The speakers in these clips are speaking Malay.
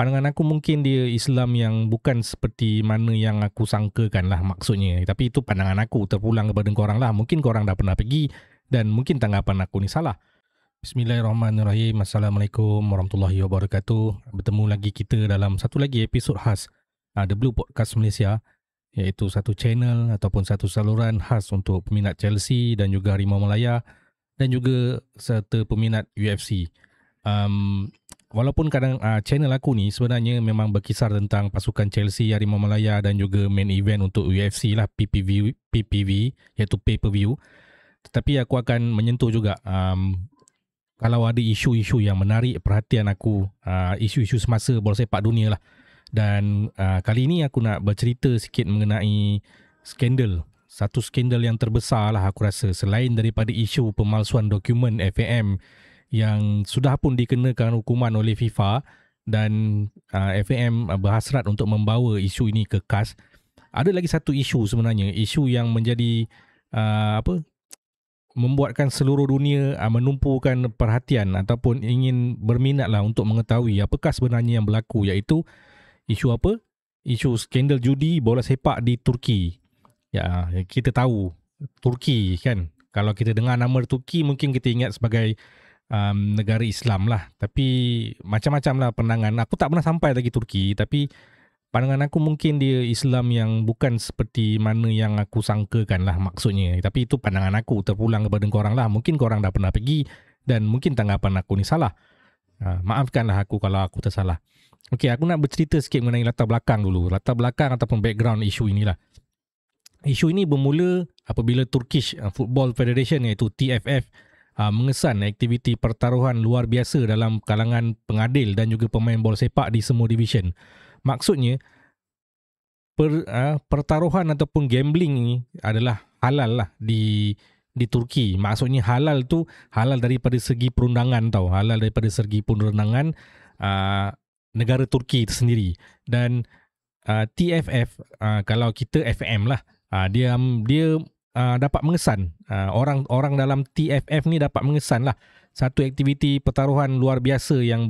pandangan aku mungkin dia Islam yang bukan seperti mana yang aku sangkakan lah maksudnya. Tapi itu pandangan aku, terpulang kepada korang lah. Mungkin korang dah pernah pergi dan mungkin tanggapan aku ni salah. Bismillahirrahmanirrahim. Assalamualaikum warahmatullahi wabarakatuh. Bertemu lagi kita dalam satu lagi episod khas The Blue Podcast Malaysia, iaitu satu channel ataupun satu saluran khas untuk peminat Chelsea dan juga Harimau Malaya dan juga serta peminat UFC. Walaupun kadang channel aku ni sebenarnya memang berkisar tentang pasukan Chelsea, Harimau Malaya dan juga main event untuk UFC lah, PPV iaitu pay-per-view. Tetapi aku akan menyentuh juga kalau ada isu-isu yang menarik perhatian aku, isu-isu semasa bola sepak dunia lah. Dan kali ini aku nak bercerita sikit mengenai skandal. Satu skandal yang terbesar lah aku rasa, selain daripada isu pemalsuan dokumen FAM yang sudah pun dikenakan hukuman oleh FIFA dan FAM berhasrat untuk membawa isu ini ke KAS. Ada lagi satu isu sebenarnya, isu yang menjadi membuatkan seluruh dunia menumpukan perhatian ataupun ingin berminatlah untuk mengetahui apakah sebenarnya yang berlaku, iaitu isu apa? Isu skandal judi bola sepak di Turki. Ya, kita tahu Turki kan. Kalau kita dengar nama Turki mungkin kita ingat sebagai negara Islam lah. Tapi macam-macam lah pandangan. Aku tak pernah sampai lagi Turki, tapi pandangan aku mungkin dia Islam yang bukan seperti mana yang aku sangkakan lah maksudnya. Tapi itu pandangan aku, terpulang kepada korang lah. Mungkin korang dah pernah pergi dan mungkin tanggapan aku ni salah. Maafkanlah aku kalau aku tersalah. Okey, aku nak bercerita sikit mengenai latar belakang dulu. Latar belakang ataupun background isu inilah. Isu ini bermula apabila Turkish Football Federation iaitu TFF mengesan aktiviti pertaruhan luar biasa dalam kalangan pengadil dan juga pemain bola sepak di semua division. Maksudnya pertaruhan ataupun gambling ini adalah halal lah di Turki. Maksudnya halal tu halal daripada segi perundangan tau. Halal daripada segi perundangan negara Turki itu sendiri. Dan TFF, kalau kita FM lah, dia dapat mengesan, orang dalam TFF ni dapat mengesan lah satu aktiviti pertaruhan luar biasa yang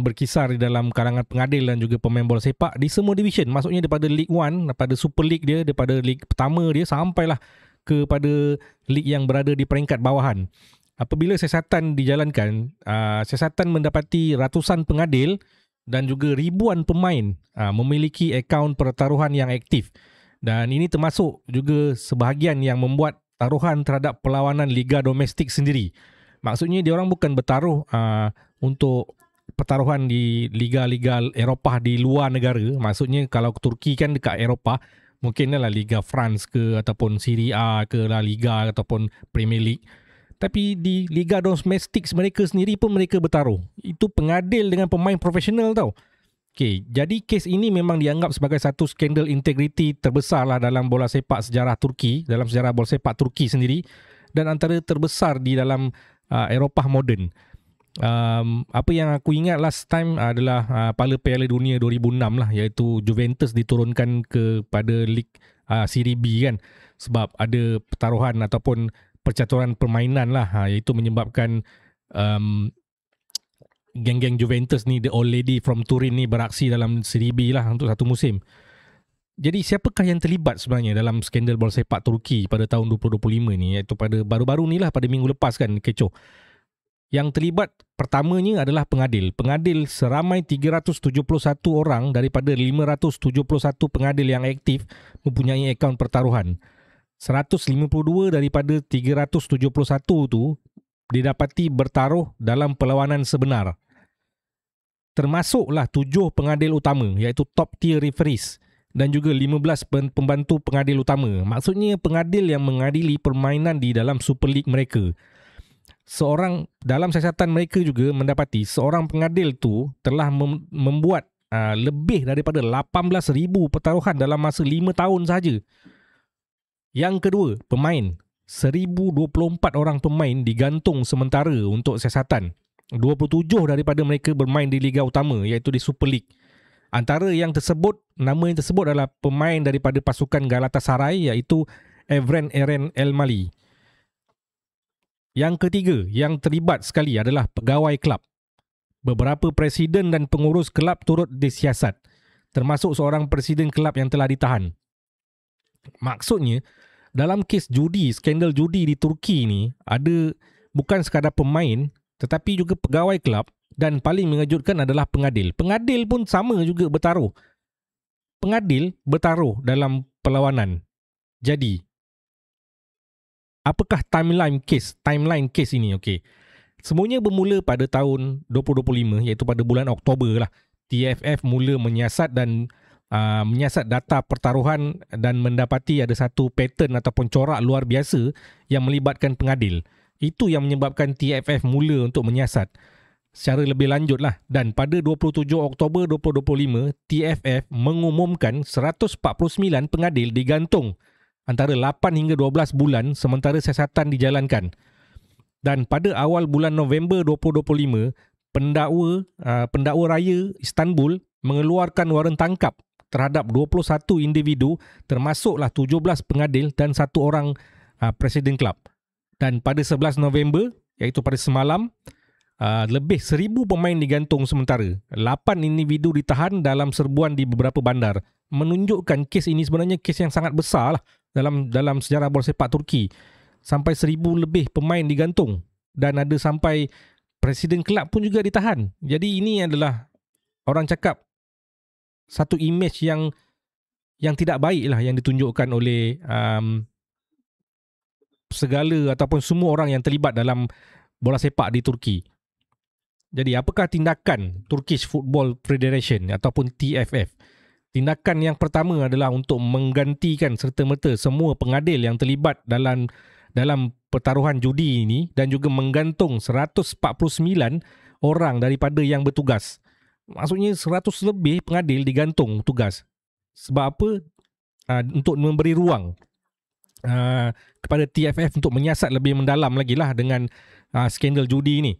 berkisar di dalam kalangan pengadil dan juga pemain bola sepak di semua division. Maksudnya daripada League 1, daripada Super League dia, daripada League pertama dia sampailah kepada league yang berada di peringkat bawahan. Apabila siasatan dijalankan, siasatan mendapati ratusan pengadil dan juga ribuan pemain memiliki akaun pertaruhan yang aktif. Dan ini termasuk juga sebahagian yang membuat taruhan terhadap perlawanan liga domestik sendiri. Maksudnya diorang bukan bertaruh untuk pertaruhan di liga-liga Eropah di luar negara. Maksudnya kalau Turki kan dekat Eropah, mungkin lah Liga France ke ataupun Serie A ke La Liga ataupun Premier League. Tapi di liga domestik mereka sendiri pun mereka bertaruh. Itu pengadil dengan pemain profesional tau. Okay, jadi kes ini memang dianggap sebagai satu skandal integriti terbesar lah dalam bola sepak sejarah Turki, dalam sejarah bola sepak Turki sendiri, dan antara terbesar di dalam Eropah moden. Apa yang aku ingat last time adalah pada Piala Dunia 2006 lah, iaitu Juventus diturunkan kepada League Serie B kan, sebab ada pertaruhan ataupun percaturan permainan lah, iaitu menyebabkan geng-geng Juventus ni, the old lady from Turin ni beraksi dalam Serie B lah untuk satu musim. Jadi siapakah yang terlibat sebenarnya dalam skandal bola sepak Turki pada tahun 2025 ni, iaitu pada baru-baru ni lah, pada minggu lepas kan, kecoh. Yang terlibat pertamanya adalah pengadil. Pengadil seramai 371 orang daripada 571 pengadil yang aktif mempunyai akaun pertaruhan. 152 daripada 371 tu didapati bertaruh dalam perlawanan sebenar. Termasuklah 7 pengadil utama, iaitu top tier referees, dan juga 15 pembantu pengadil utama. Maksudnya pengadil yang mengadili permainan di dalam Super League mereka. Seorang dalam siasatan mereka juga mendapati seorang pengadil tu telah membuat lebih daripada 18,000 pertaruhan dalam masa 5 tahun sahaja. Yang kedua, pemain. 1,024 orang pemain digantung sementara untuk siasatan. 27 daripada mereka bermain di Liga Utama, iaitu di Super League. Antara yang tersebut, nama yang tersebut adalah pemain daripada pasukan Galatasaray, iaitu Evren Eren Elmali. Yang ketiga, yang terlibat sekali adalah pegawai kelab. Beberapa presiden dan pengurus kelab turut disiasat, termasuk seorang presiden kelab yang telah ditahan. Maksudnya, dalam kes judi, skandal judi di Turki ni, ada bukan sekadar pemain tetapi juga pegawai kelab, dan paling mengejutkan adalah pengadil. Pengadil pun sama juga bertaruh. Pengadil bertaruh dalam perlawanan. Jadi, apakah timeline kes ini? Okey. Semuanya bermula pada tahun 2025, iaitu pada bulan Oktober lah. TFF mula menyiasat data pertaruhan dan mendapati ada satu pattern ataupun corak luar biasa yang melibatkan pengadil. Itu yang menyebabkan TFF mula untuk menyiasat secara lebih lanjut lah. Dan pada 27 Oktober 2025, TFF mengumumkan 149 pengadil digantung antara 8 hingga 12 bulan sementara siasatan dijalankan. Dan pada awal bulan November 2025, pendakwa raya Istanbul mengeluarkan waran tangkap terhadap 21 individu, termasuklah 17 pengadil dan satu orang presiden kelab. Dan pada 11 November, iaitu pada semalam, lebih 1,000 pemain digantung sementara. 8 individu ditahan dalam serbuan di beberapa bandar. Menunjukkan kes ini sebenarnya kes yang sangat besar lah dalam sejarah bola sepak Turki. Sampai 1,000 lebih pemain digantung. Dan ada sampai presiden kelab pun juga ditahan. Jadi ini adalah, orang cakap, satu imej yang tidak baik lah yang ditunjukkan oleh segala ataupun semua orang yang terlibat dalam bola sepak di Turki. Jadi apakah tindakan Turkish Football Federation ataupun TFF? Tindakan yang pertama adalah untuk menggantikan serta-merta semua pengadil yang terlibat dalam pertaruhan judi ini dan juga menggantung 149 orang daripada yang bertugas. Maksudnya 100 lebih pengadil digantung tugas. Sebab apa? Untuk memberi ruang kepada TFF untuk menyiasat lebih mendalam lagi lah dengan skandal judi ini.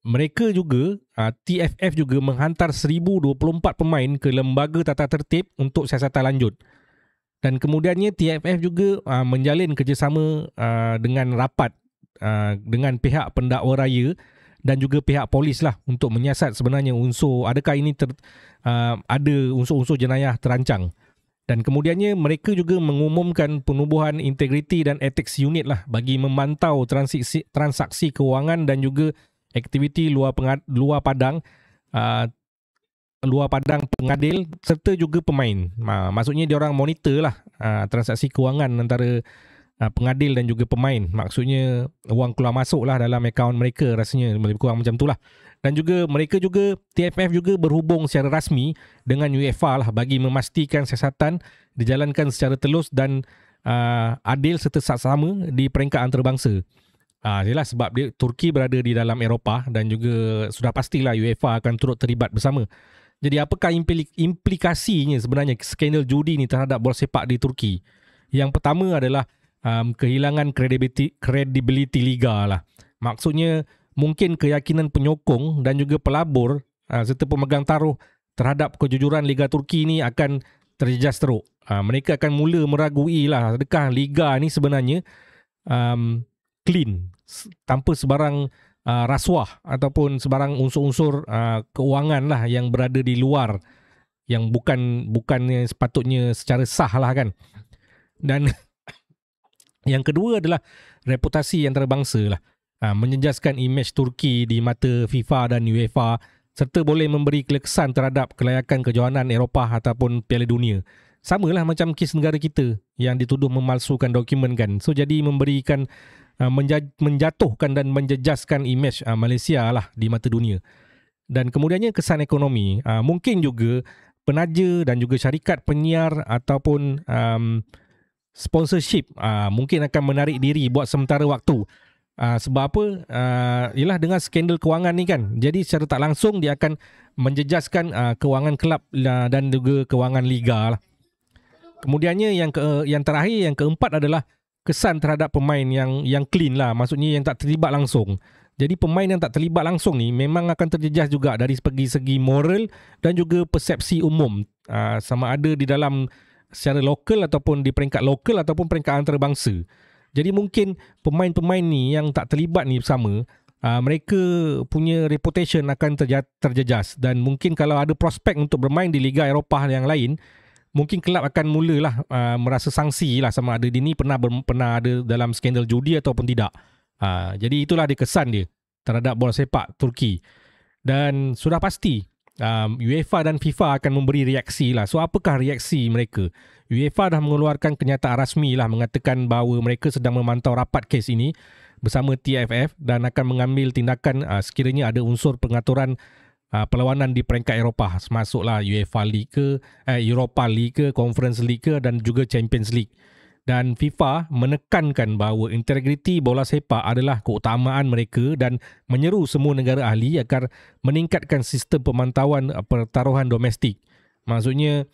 Mereka juga, TFF juga menghantar 1,024 pemain ke lembaga tata tertib untuk siasatan lanjut. Dan kemudiannya TFF juga menjalin kerjasama dengan rapat dengan pihak pendakwa raya dan juga pihak polis lah untuk menyiasat sebenarnya adakah ini ada unsur-unsur jenayah terancang. Dan kemudiannya mereka juga mengumumkan penubuhan integriti dan ethics unit lah bagi memantau transaksi kewangan dan juga aktiviti luar padang pengadil serta juga pemain. Maksudnya dia orang monitor lah transaksi kewangan antara pengadil dan juga pemain. Maksudnya wang keluar masuk lah dalam akaun mereka, rasanya lebih kurang macam tu lah. Dan juga mereka juga, TFF juga berhubung secara rasmi dengan UEFA lah bagi memastikan siasatan dijalankan secara telus dan adil serta saksama di peringkat antarabangsa. Ialah sebab Turki berada di dalam Eropah dan juga sudah pastilah UEFA akan turut terlibat bersama. Jadi apakah implikasinya sebenarnya skandal judi ni terhadap bola sepak di Turki? Yang pertama adalah kehilangan credibility liga lah. Maksudnya mungkin keyakinan penyokong dan juga pelabur serta pemegang taruh terhadap kejujuran Liga Turki ni akan terjejas teruk. Mereka akan mula meragui lah adakah Liga ni sebenarnya clean tanpa sebarang rasuah ataupun sebarang unsur-unsur keuangan lah yang berada di luar yang bukannya sepatutnya secara sah lah kan. Dan yang kedua adalah reputasi antarabangsa lah. Menjejaskan imej Turki di mata FIFA dan UEFA serta boleh memberi kesan terhadap kelayakan kejohanan Eropah ataupun Piala Dunia. Samalah macam kes negara kita yang dituduh memalsukan dokumen kan. So jadi memberikan menjatuhkan dan menjejaskan imej Malaysia lah di mata dunia. Dan kemudiannya kesan ekonomi. Mungkin juga penaja dan juga syarikat penyiar ataupun sponsorship mungkin akan menarik diri buat sementara waktu. Sebab apa? Ialah dengan skandal kewangan ni kan. Jadi secara tak langsung dia akan menjejaskan kewangan kelab dan juga kewangan liga lah. Kemudiannya yang terakhir, yang keempat adalah kesan terhadap pemain yang clean lah. Maksudnya yang tak terlibat langsung. Jadi pemain yang tak terlibat langsung ni memang akan terjejas juga dari segi moral dan juga persepsi umum. Sama ada di dalam secara lokal ataupun di peringkat lokal ataupun peringkat antarabangsa. Jadi mungkin pemain-pemain ni yang tak terlibat ni bersama mereka punya reputation akan terjejas, dan mungkin kalau ada prospek untuk bermain di Liga Eropah yang lain, mungkin kelab akan mulalah merasa sangsi lah sama ada dia ni pernah ada dalam skandal judi ataupun tidak. Jadi itulah dia kesan dia terhadap bola sepak Turki. Dan sudah pasti UEFA dan FIFA akan memberi reaksi lah. So apakah reaksi mereka? UEFA dah mengeluarkan kenyataan rasmi lah mengatakan bahawa mereka sedang memantau rapat kes ini bersama TFF dan akan mengambil tindakan sekiranya ada unsur pengaturan perlawanan di peringkat Eropah, masuklah UEFA League ke, Europa League ke, Conference League ke dan juga Champions League. Dan FIFA menekankan bahawa integriti bola sepak adalah keutamaan mereka dan menyeru semua negara ahli agar meningkatkan sistem pemantauan pertaruhan domestik. Maksudnya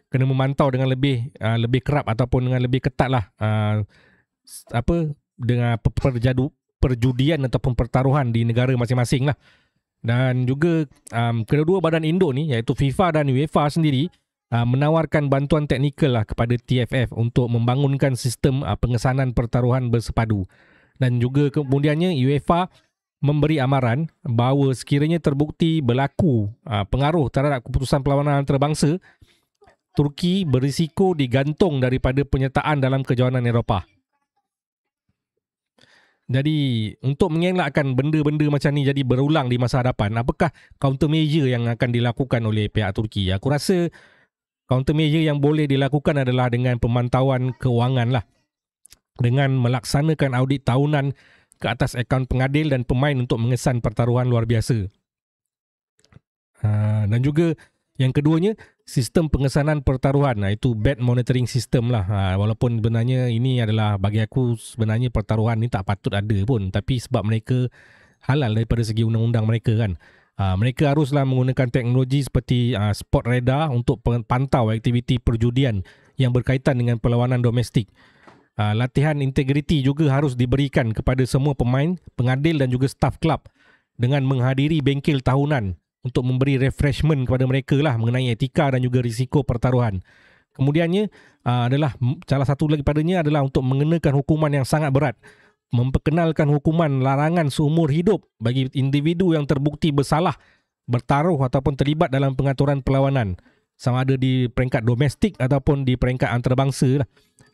kena memantau dengan lebih kerap ataupun dengan lebih ketat lah dengan perjudian ataupun pertaruhan di negara masing-masing lah. Dan juga kedua-dua badan induk ni iaitu FIFA dan UEFA sendiri menawarkan bantuan teknikal lah kepada TFF untuk membangunkan sistem pengesanan pertaruhan bersepadu. Dan juga kemudiannya UEFA memberi amaran bahawa sekiranya terbukti berlaku pengaruh terhadap keputusan perlawanan antarabangsa, Turki berisiko digantung daripada penyertaan dalam kejohanan Eropah. Jadi untuk mengelakkan benda-benda macam ni jadi berulang di masa hadapan, apakah countermeasure yang akan dilakukan oleh pihak Turki? Aku rasa countermeasure yang boleh dilakukan adalah dengan pemantauan keuangan lah. Dengan melaksanakan audit tahunan ke atas akaun pengadil dan pemain untuk mengesan pertaruhan luar biasa. Dan juga yang keduanya, sistem pengesanan pertaruhan, itu bad monitoring system lah. Walaupun sebenarnya ini adalah bagi aku sebenarnya pertaruhan ni tak patut ada pun, tapi sebab mereka halal daripada segi undang-undang mereka kan. Mereka haruslah menggunakan teknologi seperti spot radar untuk pantau aktiviti perjudian yang berkaitan dengan perlawanan domestik. Latihan integriti juga harus diberikan kepada semua pemain, pengadil dan juga staf kelab dengan menghadiri bengkel tahunan untuk memberi refreshment kepada mereka lah mengenai etika dan juga risiko pertaruhan. Kemudiannya adalah salah satu lagi padanya adalah untuk mengenakan hukuman yang sangat berat, memperkenalkan hukuman larangan seumur hidup bagi individu yang terbukti bersalah bertaruh ataupun terlibat dalam pengaturan perlawanan, sama ada di peringkat domestik ataupun di peringkat antarabangsa lah.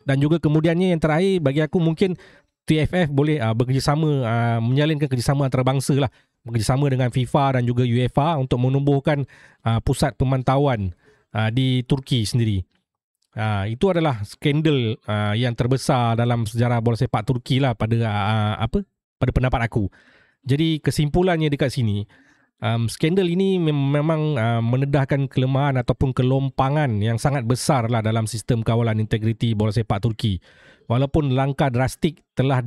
Dan juga kemudiannya yang terakhir bagi aku mungkin TFF boleh bekerjasama, menjalinkan kerjasama antarabangsa lah, bekerjasama dengan FIFA dan juga UEFA untuk menumbuhkan pusat pemantauan di Turki sendiri. Itu adalah skandal yang terbesar dalam sejarah bola sepak Turki lah pada pendapat aku. Jadi kesimpulannya dekat sini, skandal ini memang menedahkan kelemahan ataupun kelompangan yang sangat besar lah dalam sistem kawalan integriti bola sepak Turki. Walaupun langkah drastik telah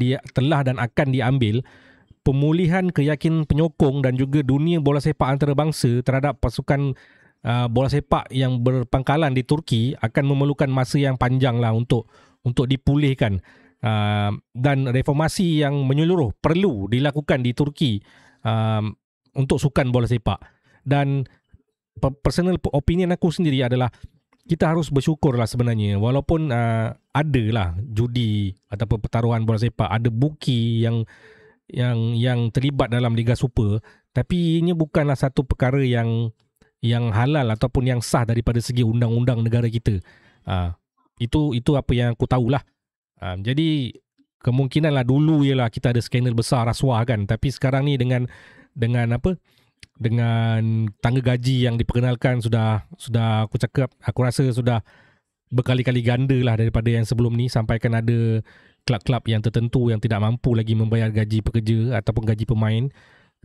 dan akan diambil, pemulihan keyakinan penyokong dan juga dunia bola sepak antarabangsa terhadap pasukan bola sepak yang berpangkalan di Turki akan memerlukan masa yang panjang lah untuk dipulihkan. Dan reformasi yang menyeluruh perlu dilakukan di Turki untuk sukan bola sepak. Dan personal opinion aku sendiri adalah kita harus bersyukur lah sebenarnya, walaupun ada lah judi ataupun pertaruhan bola sepak, ada buki yang terlibat dalam Liga Super, tapi ini bukanlah satu perkara yang halal ataupun yang sah daripada segi undang-undang negara kita. Itu apa yang aku tahulah. Jadi kemungkinan lah dulu ialah kita ada skandal besar rasuah kan, tapi sekarang ni dengan tangga gaji yang diperkenalkan sudah aku rasa sudah berkali-kali ganda lah daripada yang sebelum ni, sampaikan ada klub-klub yang tertentu yang tidak mampu lagi membayar gaji pekerja ataupun gaji pemain.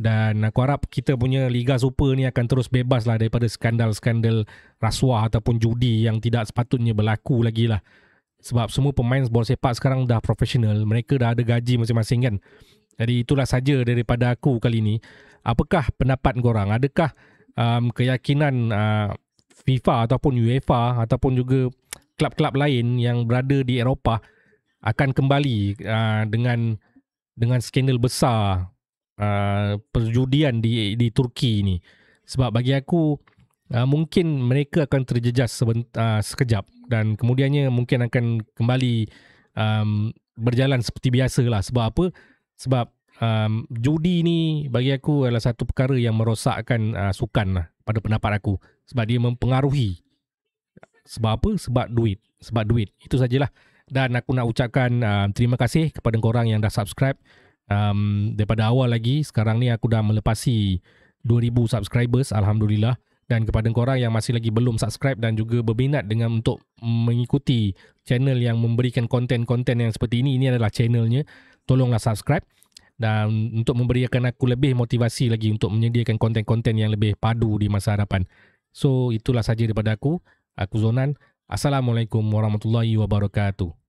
Dan aku harap kita punya Liga Super ni akan terus bebas lah daripada skandal-skandal rasuah ataupun judi yang tidak sepatutnya berlaku lagi lah. Sebab semua pemain bola sepak sekarang dah profesional, mereka dah ada gaji masing-masing kan. Jadi itulah saja daripada aku kali ini. Apakah pendapat korang? Adakah keyakinan FIFA ataupun UEFA ataupun juga klub-klub lain yang berada di Eropah akan kembali dengan skandal besar perjudian di Turki ini? Sebab bagi aku mungkin mereka akan terjejas sekejap dan kemudiannya mungkin akan kembali berjalan seperti biasa lah. Sebab apa? Sebab judi ni bagi aku adalah satu perkara yang merosakkan sukan lah, pada pendapat aku. Sebab dia mempengaruhi. Sebab apa? Sebab duit. Itu sajalah. Dan aku nak ucapkan terima kasih kepada korang yang dah subscribe. Daripada awal lagi, sekarang ni aku dah melepasi 2,000 subscribers, Alhamdulillah. Dan kepada korang yang masih lagi belum subscribe dan juga berminat dengan untuk mengikuti channel yang memberikan konten-konten yang seperti ini adalah channelnya. Tolonglah subscribe. Dan untuk memberikan aku lebih motivasi lagi untuk menyediakan konten-konten yang lebih padu di masa hadapan. So, itulah saja daripada aku. Aku Zonan. Assalamualaikum warahmatullahi wabarakatuh.